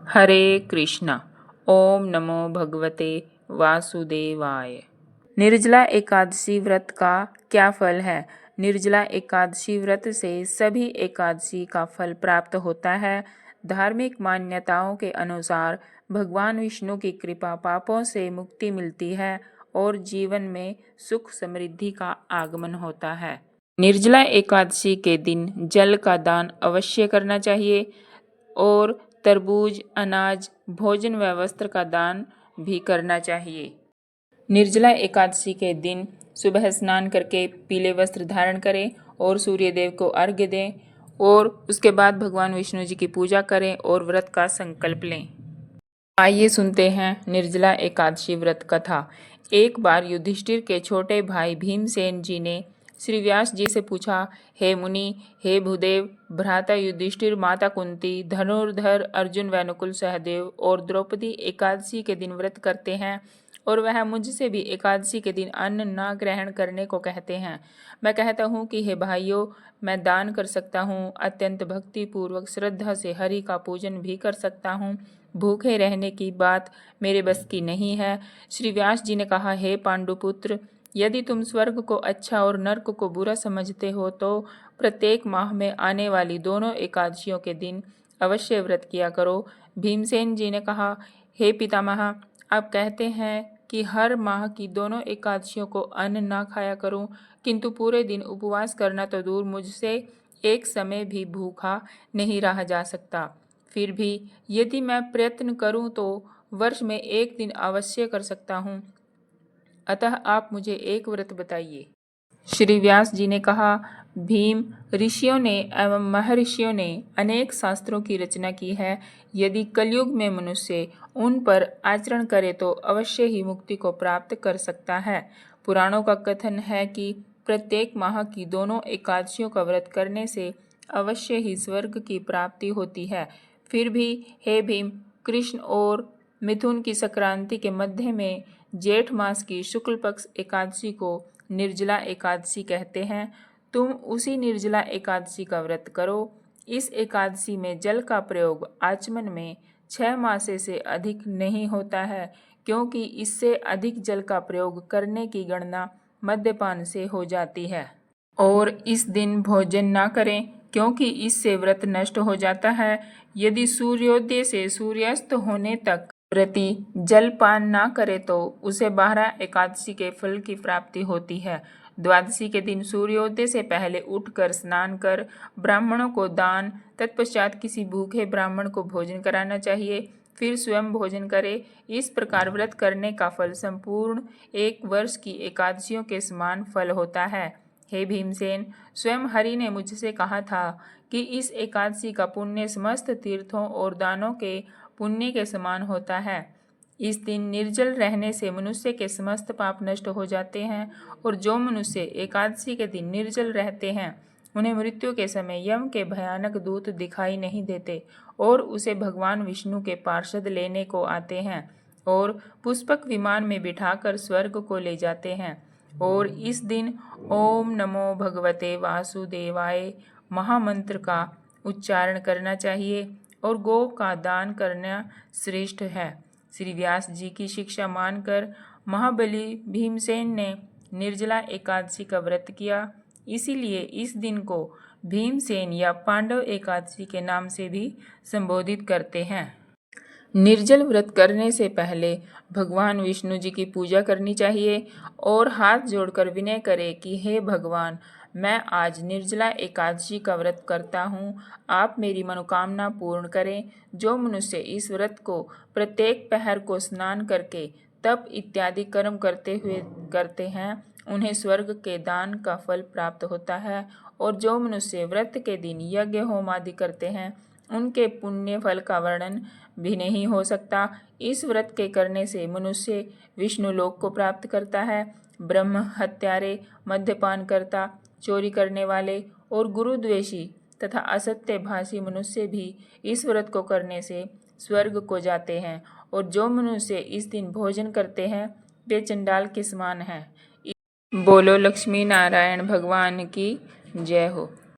हरे कृष्णा। ओम नमो भगवते वासुदेवाय। निर्जला एकादशी व्रत का क्या फल है? निर्जला एकादशी व्रत से सभी एकादशी का फल प्राप्त होता है। धार्मिक मान्यताओं के अनुसार भगवान विष्णु की कृपा पापों से मुक्ति मिलती है और जीवन में सुख समृद्धि का आगमन होता है। निर्जला एकादशी के दिन जल का दान अवश्य करना चाहिए और तरबूज, अनाज, भोजन व वस्त्र का दान भी करना चाहिए। निर्जला एकादशी के दिन सुबह स्नान करके पीले वस्त्र धारण करें और सूर्य देव को अर्घ्य दें और उसके बाद भगवान विष्णु जी की पूजा करें और व्रत का संकल्प लें। आइए सुनते हैं निर्जला एकादशी व्रत कथा। एक बार युधिष्ठिर के छोटे भाई भीमसेन जी ने श्री व्यास जी से पूछा, हे मुनि, हे भूदेव, भ्राता युधिष्ठिर, माता कुंती, धनुर्धर अर्जुन व नकुल सहदेव और द्रौपदी एकादशी के दिन व्रत करते हैं और वह मुझसे भी एकादशी के दिन अन्न न ग्रहण करने को कहते हैं। मैं कहता हूँ कि हे भाइयों, मैं दान कर सकता हूँ, अत्यंत भक्ति पूर्वक श्रद्धा से हरि का पूजन भी कर सकता हूँ। भूखे रहने की बात मेरे बस की नहीं है। श्री व्यास जी ने कहा, हे पांडुपुत्र, यदि तुम स्वर्ग को अच्छा और नर्क को बुरा समझते हो तो प्रत्येक माह में आने वाली दोनों एकादशियों के दिन अवश्य व्रत किया करो। भीमसेन जी ने कहा, हे पितामह, आप कहते हैं कि हर माह की दोनों एकादशियों को अन्न ना खाया करूं, किंतु पूरे दिन उपवास करना तो दूर, मुझसे एक समय भी भूखा नहीं रहा जा सकता। फिर भी यदि मैं प्रयत्न करूं तो वर्ष में एक दिन अवश्य कर सकता हूं। अतः आप मुझे एक व्रत बताइए। श्री व्यास जी ने कहा, भीम, ऋषियों ने एवं महर्षियों ने अनेक शास्त्रों की रचना की है। यदि कलयुग में मनुष्य उन पर आचरण करे तो अवश्य ही मुक्ति को प्राप्त कर सकता है। पुराणों का कथन है कि प्रत्येक माह की दोनों एकादशियों का व्रत करने से अवश्य ही स्वर्ग की प्राप्ति होती है। फिर भी हे भीम, कृष्ण और मिथुन की संक्रांति के मध्य में जेठ मास की शुक्ल पक्ष एकादशी को निर्जला एकादशी कहते हैं। तुम उसी निर्जला एकादशी का व्रत करो। इस एकादशी में जल का प्रयोग आचमन में 6 मासे से अधिक नहीं होता है, क्योंकि इससे अधिक जल का प्रयोग करने की गणना मद्यपान से हो जाती है। और इस दिन भोजन ना करें, क्योंकि इससे व्रत नष्ट हो जाता है। यदि सूर्योदय से सूर्यास्त होने तक व्रती जलपान ना करे तो उसे 12 एकादशी के फल की प्राप्ति होती है। द्वादशी के दिन सूर्योदय से पहले उठकर स्नान कर ब्राह्मणों को दान, तत्पश्चात किसी भूखे ब्राह्मण को भोजन कराना चाहिए, फिर स्वयं भोजन करे। इस प्रकार व्रत करने का फल संपूर्ण एक वर्ष की एकादशियों के समान फल होता है। हे भीमसेन, स्वयं हरि ने मुझसे कहा था कि इस एकादशी का पुण्य समस्त तीर्थों और दानों के पुण्य के समान होता है। इस दिन निर्जल रहने से मनुष्य के समस्त पाप नष्ट हो जाते हैं और जो मनुष्य एकादशी के दिन निर्जल रहते हैं उन्हें मृत्यु के समय यम के भयानक दूत दिखाई नहीं देते और उसे भगवान विष्णु के पार्षद लेने को आते हैं और पुष्पक विमान में बिठाकर स्वर्ग को ले जाते हैं। और इस दिन ओम नमो भगवते वासुदेवाय महामंत्र का उच्चारण करना चाहिए और गौ का दान करना श्रेष्ठ है। श्री व्यास जी की शिक्षा मानकर महाबली भीमसेन ने निर्जला एकादशी का व्रत किया। इसीलिए इस दिन को भीमसेन या पांडव एकादशी के नाम से भी संबोधित करते हैं। निर्जल व्रत करने से पहले भगवान विष्णु जी की पूजा करनी चाहिए और हाथ जोड़कर विनय करे कि हे भगवान, मैं आज निर्जला एकादशी का व्रत करता हूँ, आप मेरी मनोकामना पूर्ण करें। जो मनुष्य इस व्रत को प्रत्येक पहर को स्नान करके तप इत्यादि कर्म करते हैं उन्हें स्वर्ग के दान का फल प्राप्त होता है और जो मनुष्य व्रत के दिन यज्ञ होम आदि करते हैं उनके पुण्य फल का वर्णन भी नहीं हो सकता। इस व्रत के करने से मनुष्य विष्णु लोक को प्राप्त करता है। ब्रह्म हत्यारे, मद्यपान करता, चोरी करने वाले और गुरुद्वेषी तथा असत्य भाषी मनुष्य भी इस व्रत को करने से स्वर्ग को जाते हैं और जो मनुष्य इस दिन भोजन करते हैं वे चंडाल के समान हैं। बोलो लक्ष्मी नारायण भगवान की जय हो।